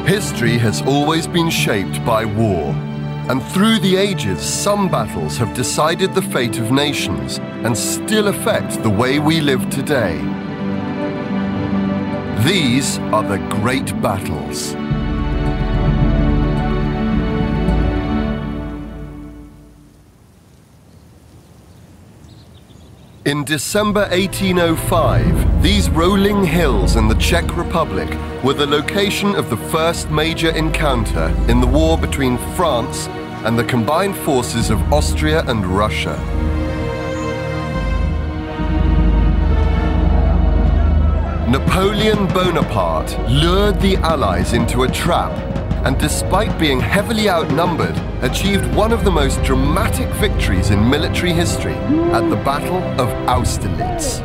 History has always been shaped by war, and through the ages, some battles have decided the fate of nations and still affect the way we live today. These are the great battles. In December 1805, these rolling hills in the Czech Republic were the location of the first major encounter in the war between France and the combined forces of Austria and Russia. Napoleon Bonaparte lured the Allies into a trap and, despite being heavily outnumbered, achieved one of the most dramatic victories in military history at the Battle of Austerlitz.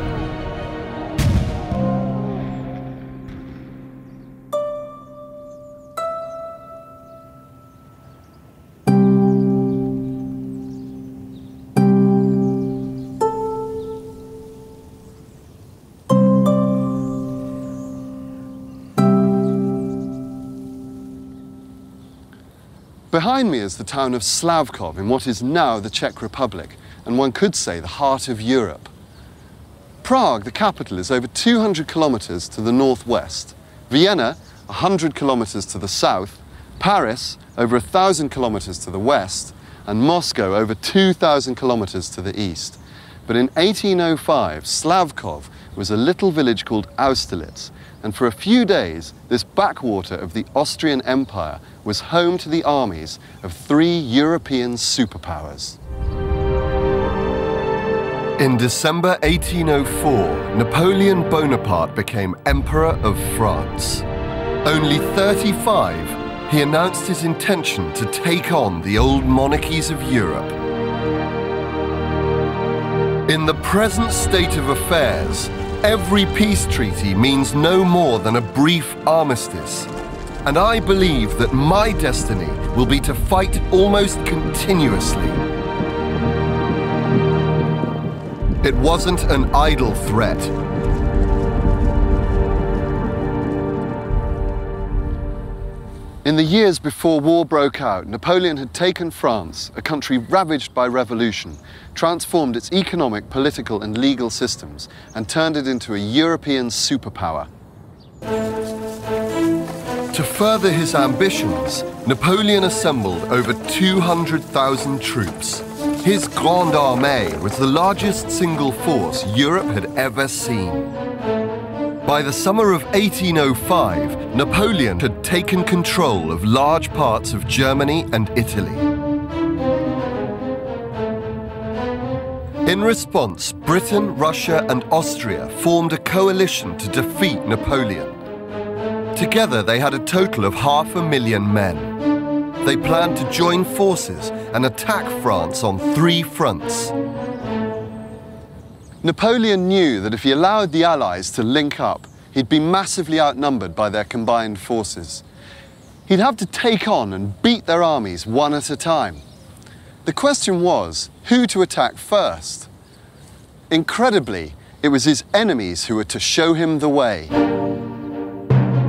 Behind me is the town of Slavkov in what is now the Czech Republic, and one could say the heart of Europe. Prague, the capital, is over 200 kilometers to the northwest, Vienna 100 kilometers to the south, Paris over 1,000 kilometers to the west, and Moscow over 2,000 kilometers to the east. But in 1805, Slavkov was a little village called Austerlitz, and for a few days, this backwater of the Austrian Empire was home to the armies of 3 European superpowers. In December 1804, Napoleon Bonaparte became Emperor of France. Only 35, he announced his intention to take on the old monarchies of Europe. In the present state of affairs, every peace treaty means no more than a brief armistice. And I believe that my destiny will be to fight almost continuously. It wasn't an idle threat. In the years before war broke out, Napoleon had taken France, a country ravaged by revolution, transformed its economic, political and legal systems, and turned it into a European superpower. To further his ambitions, Napoleon assembled over 200,000 troops. His Grande Armée was the largest single force Europe had ever seen. By the summer of 1805, Napoleon had taken control of large parts of Germany and Italy. In response, Britain, Russia and Austria formed a coalition to defeat Napoleon. Together, they had a total of 500,000 men. They planned to join forces and attack France on 3 fronts. Napoleon knew that if he allowed the Allies to link up, he'd be massively outnumbered by their combined forces. He'd have to take on and beat their armies one at a time. The question was, who to attack first? Incredibly, it was his enemies who were to show him the way.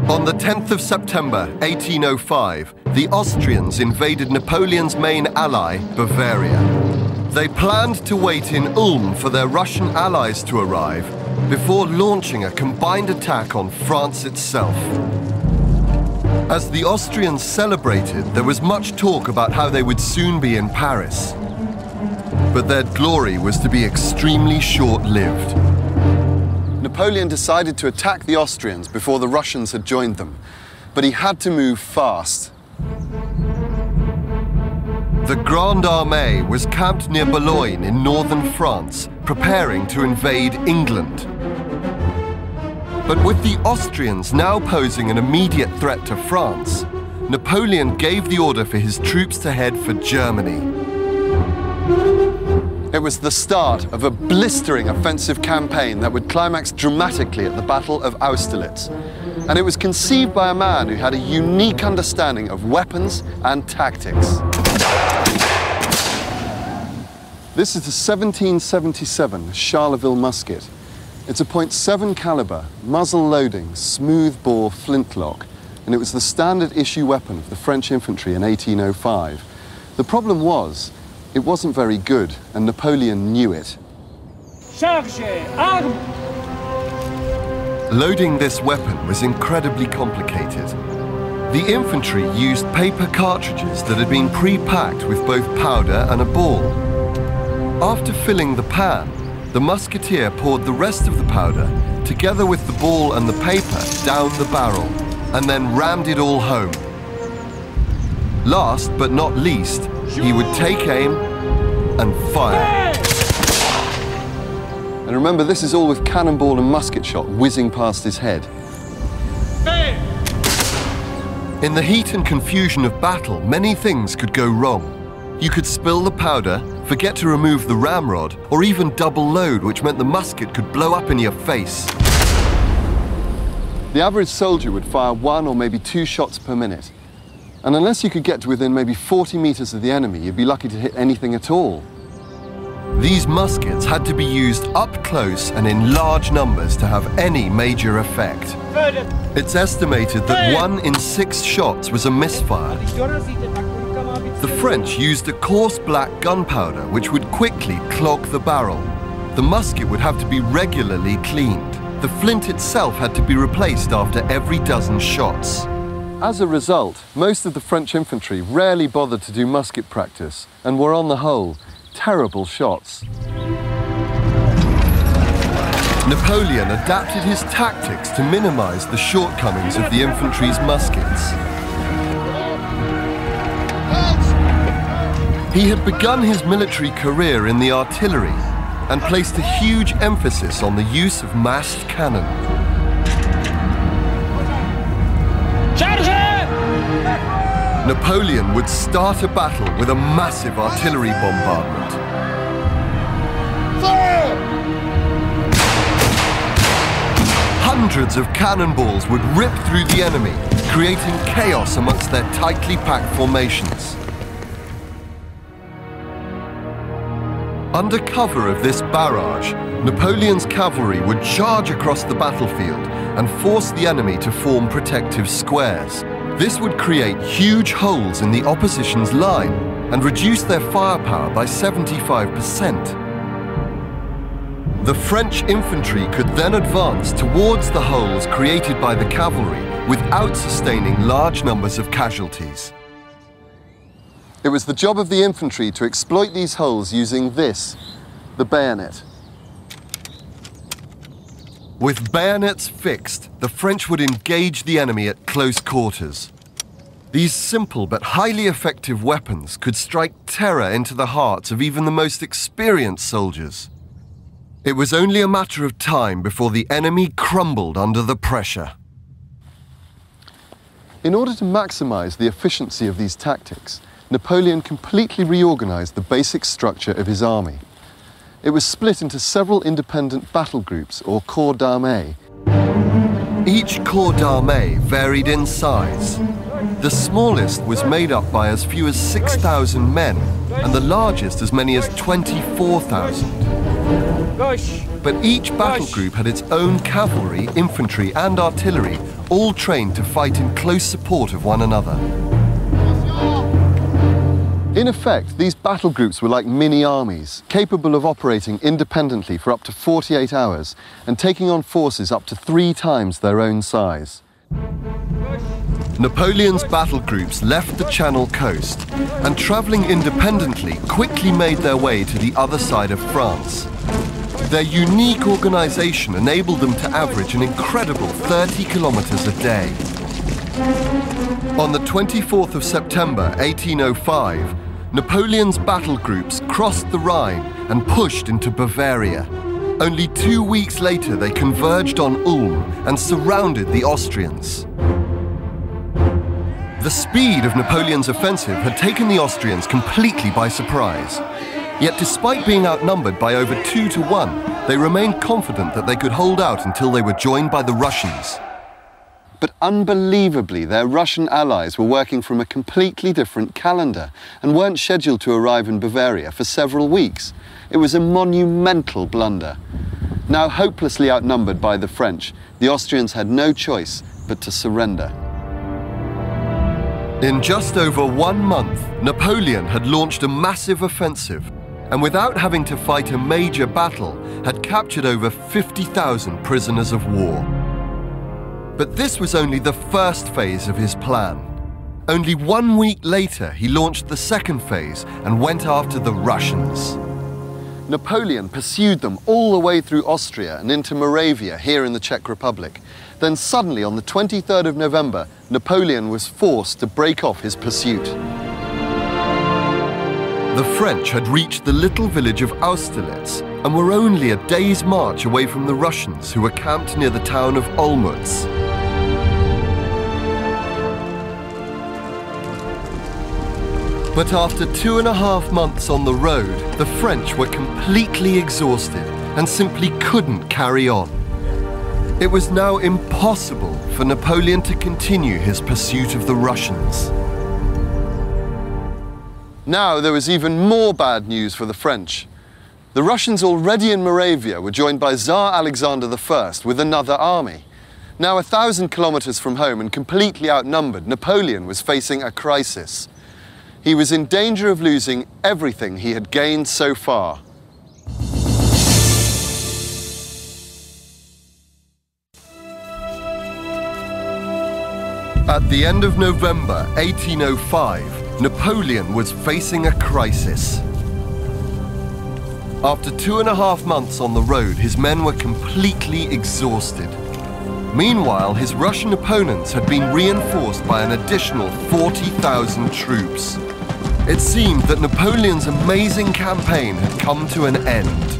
On the 10th of September 1805, the Austrians invaded Napoleon's main ally, Bavaria. They planned to wait in Ulm for their Russian allies to arrive before launching a combined attack on France itself. As the Austrians celebrated, there was much talk about how they would soon be in Paris. But their glory was to be extremely short-lived. Napoleon decided to attack the Austrians before the Russians had joined them, but he had to move fast. The Grande Armée was camped near Boulogne in northern France, preparing to invade England. But with the Austrians now posing an immediate threat to France, Napoleon gave the order for his troops to head for Germany. It was the start of a blistering offensive campaign that would climax dramatically at the Battle of Austerlitz. And it was conceived by a man who had a unique understanding of weapons and tactics. This is the 1777 Charleville musket. It's a .7 caliber, muzzle loading, smooth bore flintlock, and it was the standard issue weapon of the French infantry in 1805. The problem was, it wasn't very good, and Napoleon knew it. Chargez! Armes! Loading this weapon was incredibly complicated. The infantry used paper cartridges that had been pre-packed with both powder and a ball. After filling the pan, the musketeer poured the rest of the powder, together with the ball and the paper, down the barrel, and then rammed it all home. Last but not least, he would take aim and fire. And remember, this is all with cannonball and musket shot whizzing past his head. In the heat and confusion of battle, many things could go wrong. You could spill the powder, forget to remove the ramrod, or even double load, which meant the musket could blow up in your face. The average soldier would fire 1 or maybe 2 shots per minute. And unless you could get to within maybe 40 meters of the enemy, you'd be lucky to hit anything at all. These muskets had to be used up close and in large numbers to have any major effect. It's estimated that 1 in 6 shots was a misfire. The French used a coarse black gunpowder which would quickly clog the barrel. The musket would have to be regularly cleaned. The flint itself had to be replaced after every dozen shots. As a result, most of the French infantry rarely bothered to do musket practice and were, on the whole, terrible shots. Napoleon adapted his tactics to minimize the shortcomings of the infantry's muskets. He had begun his military career in the artillery and placed a huge emphasis on the use of massed cannon. Napoleon would start a battle with a massive artillery bombardment. Hundreds of cannonballs would rip through the enemy, creating chaos amongst their tightly packed formations. Under cover of this barrage, Napoleon's cavalry would charge across the battlefield and force the enemy to form protective squares. This would create huge holes in the opposition's line and reduce their firepower by 75%. The French infantry could then advance towards the holes created by the cavalry without sustaining large numbers of casualties. It was the job of the infantry to exploit these holes using this, the bayonet. With bayonets fixed, the French would engage the enemy at close quarters. These simple but highly effective weapons could strike terror into the hearts of even the most experienced soldiers. It was only a matter of time before the enemy crumbled under the pressure. In order to maximize the efficiency of these tactics, Napoleon completely reorganized the basic structure of his army. It was split into several independent battle groups, or corps d'armée. Each corps d'armée varied in size. The smallest was made up by as few as 6,000 men, and the largest as many as 24,000. But each battle group had its own cavalry, infantry, and artillery, all trained to fight in close support of one another. In effect, these battle groups were like mini-armies, capable of operating independently for up to 48 hours and taking on forces up to 3 times their own size. Napoleon's battle groups left the Channel coast and, traveling independently, quickly made their way to the other side of France. Their unique organization enabled them to average an incredible 30 kilometers a day. On the 24th of September 1805, Napoleon's battle groups crossed the Rhine and pushed into Bavaria. Only 2 weeks later, they converged on Ulm and surrounded the Austrians. The speed of Napoleon's offensive had taken the Austrians completely by surprise. Yet despite being outnumbered by over 2 to 1, they remained confident that they could hold out until they were joined by the Russians. But unbelievably, their Russian allies were working from a completely different calendar and weren't scheduled to arrive in Bavaria for several weeks. It was a monumental blunder. Now hopelessly outnumbered by the French, the Austrians had no choice but to surrender. In just over 1 month, Napoleon had launched a massive offensive and without having to fight a major battle, had captured over 50,000 prisoners of war. But this was only the first phase of his plan. Only 1 week later, he launched the second phase and went after the Russians. Napoleon pursued them all the way through Austria and into Moravia here in the Czech Republic. Then suddenly, on the 23rd of November, Napoleon was forced to break off his pursuit. The French had reached the little village of Austerlitz and were only a day's march away from the Russians, who were camped near the town of Olmütz. But after 2.5 months on the road, the French were completely exhausted and simply couldn't carry on. It was now impossible for Napoleon to continue his pursuit of the Russians. Now there was even more bad news for the French. The Russians already in Moravia were joined by Tsar Alexander I with another army. Now 1,000 kilometers from home and completely outnumbered, Napoleon was facing a crisis. He was in danger of losing everything he had gained so far. At the end of November 1805, Napoleon was facing a crisis. After 2.5 months on the road, his men were completely exhausted. Meanwhile, his Russian opponents had been reinforced by an additional 40,000 troops. It seemed that Napoleon's amazing campaign had come to an end.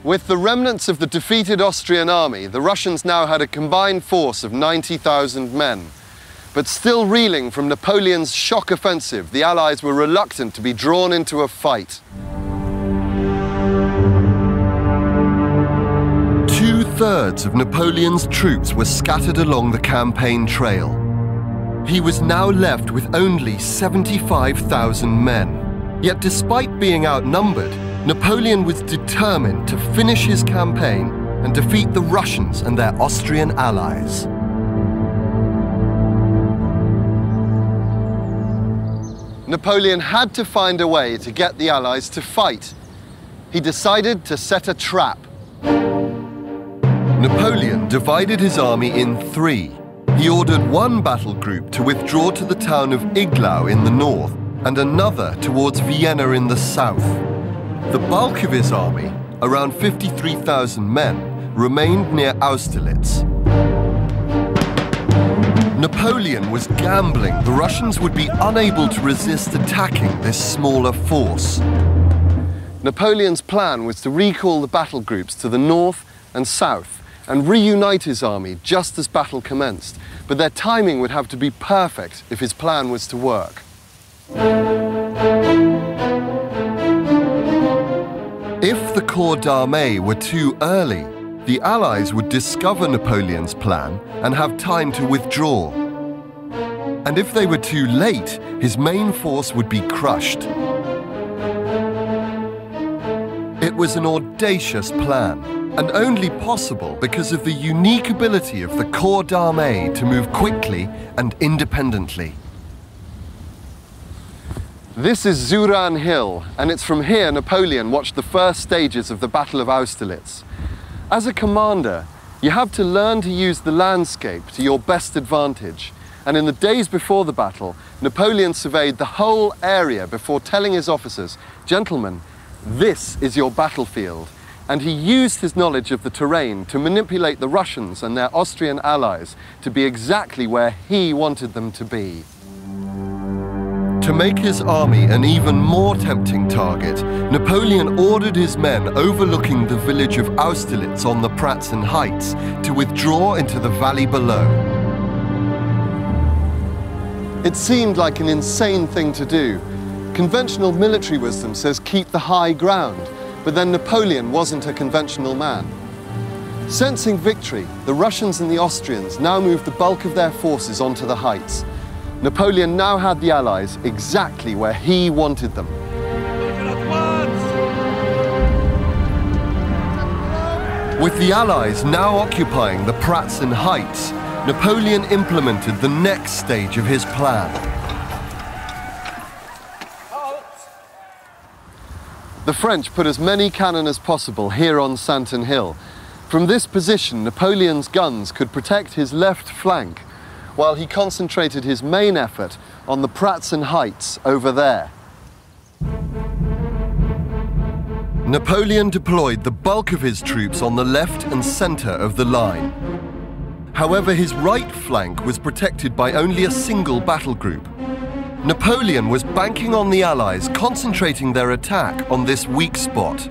With the remnants of the defeated Austrian army, the Russians now had a combined force of 90,000 men. But still reeling from Napoleon's shock offensive, the Allies were reluctant to be drawn into a fight. 2/3 of Napoleon's troops were scattered along the campaign trail. He was now left with only 75,000 men. Yet despite being outnumbered, Napoleon was determined to finish his campaign and defeat the Russians and their Austrian allies. Napoleon had to find a way to get the Allies to fight. He decided to set a trap. Napoleon divided his army in 3. He ordered one battle group to withdraw to the town of Iglau in the north and another towards Vienna in the south. The bulk of his army, around 53,000 men, remained near Austerlitz. Napoleon was gambling the Russians would be unable to resist attacking this smaller force. Napoleon's plan was to recall the battle groups to the north and south and reunite his army just as battle commenced, but their timing would have to be perfect if his plan was to work. If the corps d'armée were too early, the Allies would discover Napoleon's plan and have time to withdraw. And if they were too late, his main force would be crushed. It was an audacious plan, and only possible because of the unique ability of the corps d'armée to move quickly and independently. This is Zuran Hill, and it's from here Napoleon watched the first stages of the Battle of Austerlitz. As a commander, you have to learn to use the landscape to your best advantage. And in the days before the battle, Napoleon surveyed the whole area before telling his officers, "Gentlemen, this is your battlefield." And he used his knowledge of the terrain to manipulate the Russians and their Austrian allies to be exactly where he wanted them to be. To make his army an even more tempting target, Napoleon ordered his men overlooking the village of Austerlitz on the Pratzen Heights to withdraw into the valley below. It seemed like an insane thing to do. Conventional military wisdom says keep the high ground, but then Napoleon wasn't a conventional man. Sensing victory, the Russians and the Austrians now moved the bulk of their forces onto the heights. Napoleon now had the Allies exactly where he wanted them. With the Allies now occupying the Pratzen Heights, Napoleon implemented the next stage of his plan. The French put as many cannon as possible here on Santon Hill. From this position, Napoleon's guns could protect his left flank, while he concentrated his main effort on the Pratzen Heights over there. Napoleon deployed the bulk of his troops on the left and centre of the line. However, his right flank was protected by only a single battle group. Napoleon was banking on the Allies concentrating their attack on this weak spot.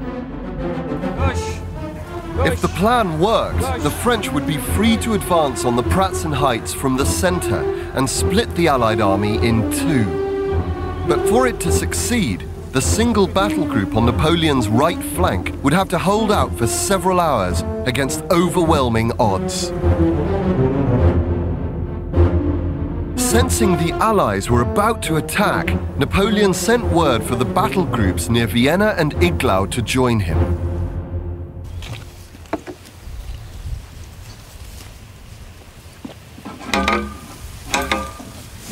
If the plan worked, the French would be free to advance on the Pratzen Heights from the centre and split the Allied army in two. But for it to succeed, the single battle group on Napoleon's right flank would have to hold out for several hours against overwhelming odds. Sensing the Allies were about to attack, Napoleon sent word for the battle groups near Vienna and Iglau to join him.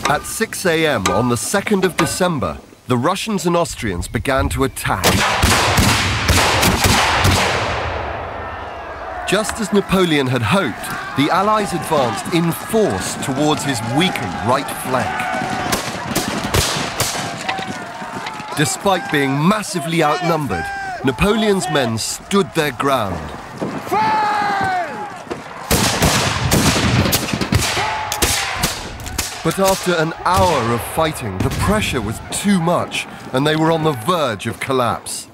At 6 a.m. on the 2nd of December, the Russians and Austrians began to attack. Just as Napoleon had hoped, the Allies advanced in force towards his weakened right flank. Despite being massively outnumbered, Napoleon's men stood their ground. But after an hour of fighting, the pressure was too much, and they were on the verge of collapse.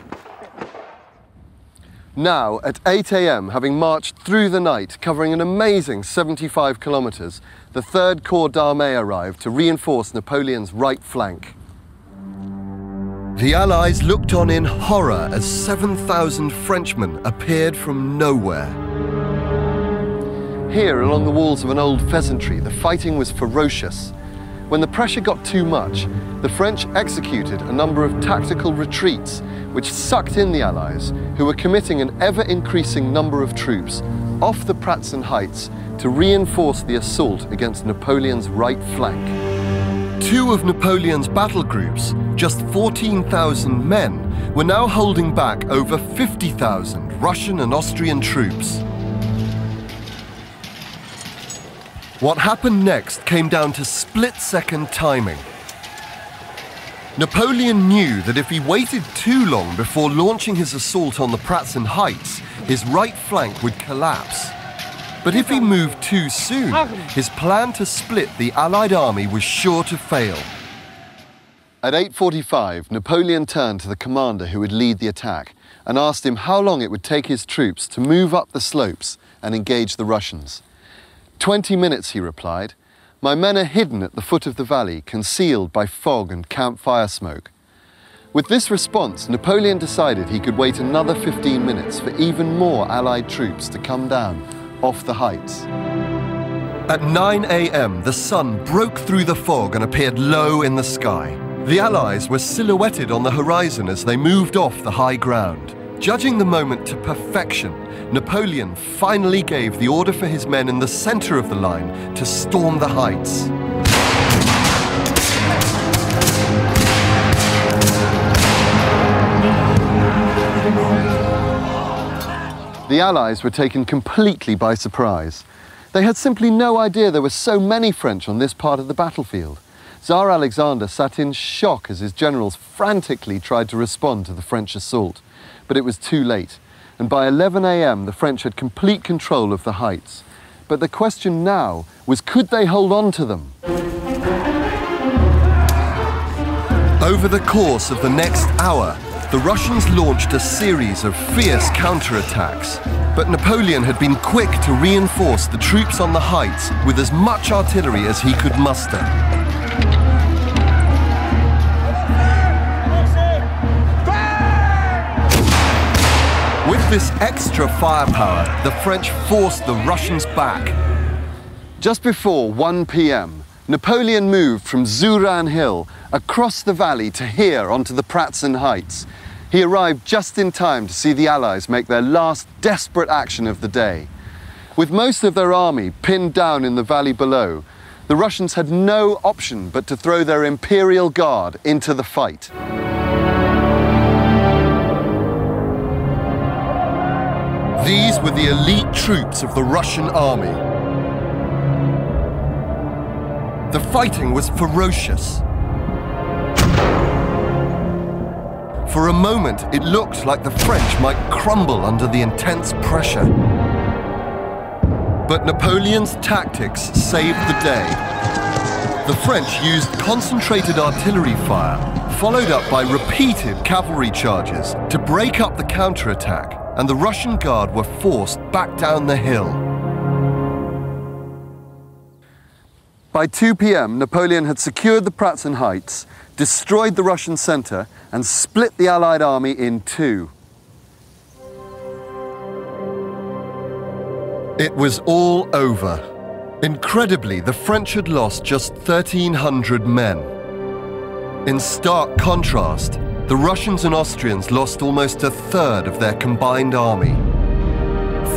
Now, at 8 a.m., having marched through the night, covering an amazing 75 kilometers, the 3rd Corps d'Armée arrived to reinforce Napoleon's right flank. The Allies looked on in horror as 7,000 Frenchmen appeared from nowhere. Here, along the walls of an old pheasantry, the fighting was ferocious. When the pressure got too much, the French executed a number of tactical retreats, which sucked in the Allies, who were committing an ever-increasing number of troops off the Pratzen Heights to reinforce the assault against Napoleon's right flank. Two of Napoleon's battle groups, just 14,000 men, were now holding back over 50,000 Russian and Austrian troops. What happened next came down to split-second timing. Napoleon knew that if he waited too long before launching his assault on the Pratzen Heights, his right flank would collapse. But if he moved too soon, his plan to split the Allied army was sure to fail. At 8:45, Napoleon turned to the commander who would lead the attack and asked him how long it would take his troops to move up the slopes and engage the Russians. 20 minutes, he replied. My men are hidden at the foot of the valley, concealed by fog and campfire smoke. With this response, Napoleon decided he could wait another 15 minutes for even more Allied troops to come down off the heights. At 9 a.m., the sun broke through the fog and appeared low in the sky. The Allies were silhouetted on the horizon as they moved off the high ground. Judging the moment to perfection, Napoleon finally gave the order for his men in the center of the line to storm the heights. The Allies were taken completely by surprise. They had simply no idea there were so many French on this part of the battlefield. Tsar Alexander sat in shock as his generals frantically tried to respond to the French assault. But it was too late, and by 11 a.m. the French had complete control of the heights. But the question now was, could they hold on to them? Over the course of the next hour, the Russians launched a series of fierce counterattacks. But Napoleon had been quick to reinforce the troops on the heights with as much artillery as he could muster. With this extra firepower, the French forced the Russians back. Just before 1 p.m., Napoleon moved from Zuran Hill across the valley to here onto the Pratzen Heights. He arrived just in time to see the Allies make their last desperate action of the day. With most of their army pinned down in the valley below, the Russians had no option but to throw their Imperial Guard into the fight. These were the elite troops of the Russian army. The fighting was ferocious. For a moment, it looked like the French might crumble under the intense pressure. But Napoleon's tactics saved the day. The French used concentrated artillery fire, followed up by repeated cavalry charges, to break up the counterattack, and the Russian Guard were forced back down the hill. By 2 p.m., Napoleon had secured the Pratzen Heights, destroyed the Russian centre, and split the Allied army in two. It was all over. Incredibly, the French had lost just 1,300 men. In stark contrast, the Russians and Austrians lost almost a third of their combined army.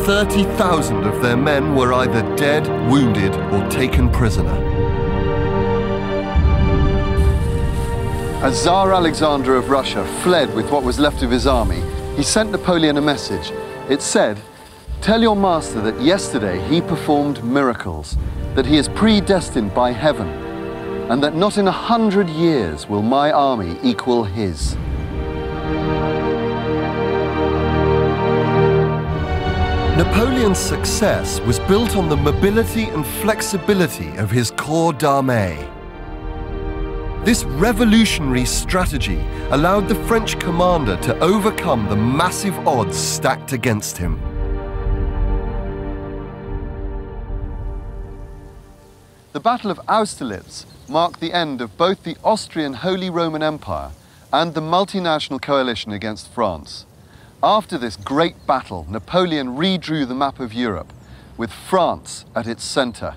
30,000 of their men were either dead, wounded, or taken prisoner. As Tsar Alexander of Russia fled with what was left of his army, he sent Napoleon a message. It said, "Tell your master that yesterday he performed miracles, that he is predestined by heaven, and that not in 100 years will my army equal his." Napoleon's success was built on the mobility and flexibility of his corps d'armée. This revolutionary strategy allowed the French commander to overcome the massive odds stacked against him. The Battle of Austerlitz marked the end of both the Austrian Holy Roman Empire and the multinational coalition against France. After this great battle, Napoleon redrew the map of Europe, with France at its centre.